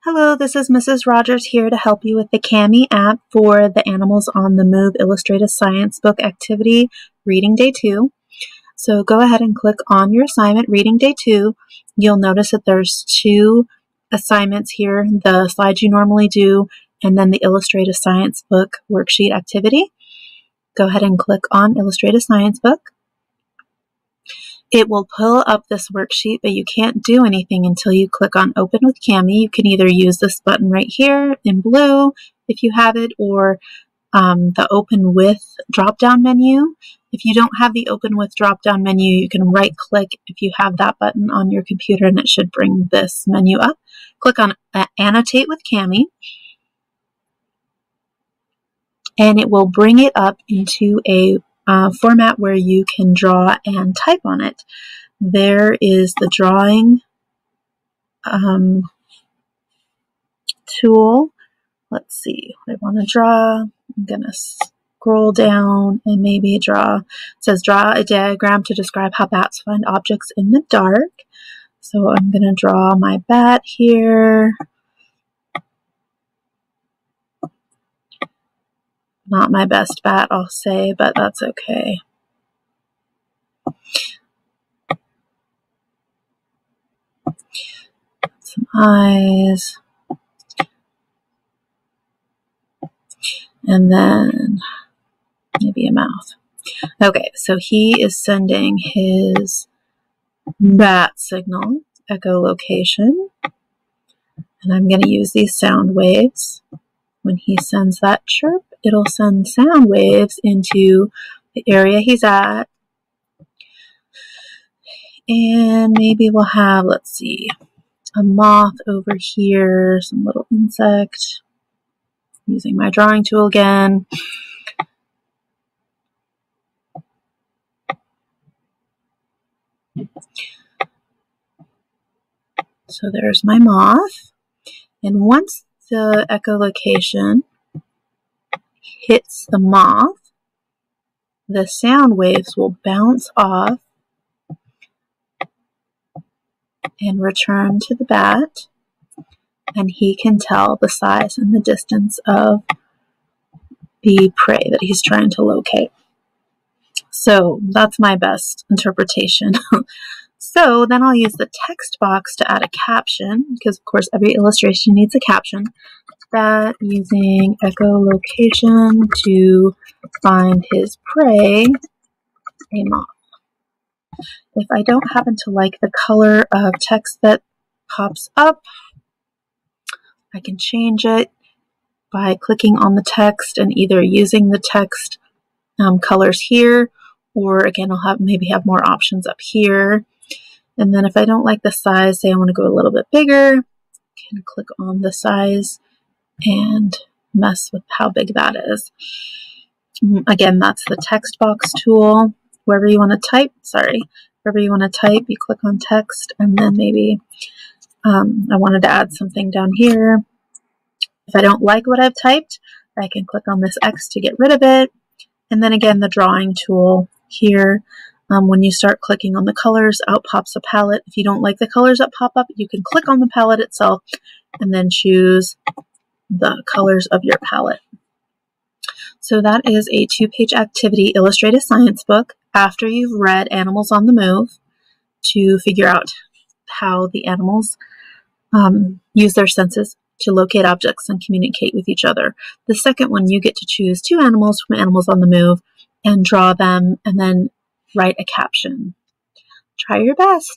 Hello, this is Mrs. Rogers here to help you with the Kami app for the Animals on the Move Illustrated Science Book Activity Reading Day 2. So go ahead and click on your assignment, Reading Day 2. You'll notice that there's two assignments here, the slides you normally do, and then the Illustrated Science Book Worksheet Activity. Go ahead and click on Illustrated Science Book. It will pull up this worksheet, but you can't do anything until you click on Open with Kami. You can either use this button right here in blue if you have it, or the Open With drop-down menu. If you don't have the Open With drop-down menu, you can right-click if you have that button on your computer, and it should bring this menu up. Click on Annotate with Kami, and it will bring it up into a format where you can draw and type on it. There is the drawing tool. Let's see what I want to draw. I'm going to scroll down and maybe draw. It says draw a diagram to describe how bats find objects in the dark. So I'm going to draw my bat here. Not my best bat, I'll say, but that's okay. Some eyes. And then maybe a mouth. Okay, so he is sending his bat signal, echolocation. And I'm going to use these sound waves. When he sends that chirp, it'll send sound waves into the area he's at. And maybe we'll have, let's see, a moth over here, some little insect. Using my drawing tool again. So there's my moth. And once the echolocation hits the moth, the sound waves will bounce off and return to the bat, and he can tell the size and the distance of the prey that he's trying to locate. So that's my best interpretation. So then I'll use the text box to add a caption, because of course every illustration needs a caption. That using echolocation to find his prey, a moth. If I don't happen to like the color of text that pops up, I can change it by clicking on the text and either using the text colors here, or again, I'll maybe have more options up here. And then if I don't like the size, say I want to go a little bit bigger, I can click on the size and mess with how big that is. Again, that's the text box tool. Wherever you want to type, you click on text, and then maybe I wanted to add something down here. If I don't like what I've typed, I can click on this X to get rid of it. And then again, the drawing tool here. When you start clicking on the colors, out pops a palette. If you don't like the colors that pop up, you can click on the palette itself and then choose the colors of your palette. So that is a 2-page activity illustrated science book after you've read Animals on the Move to figure out how the animals use their senses to locate objects and communicate with each other. The second one, you get to choose 2 animals from Animals on the Move and draw them and then write a caption. Try your best.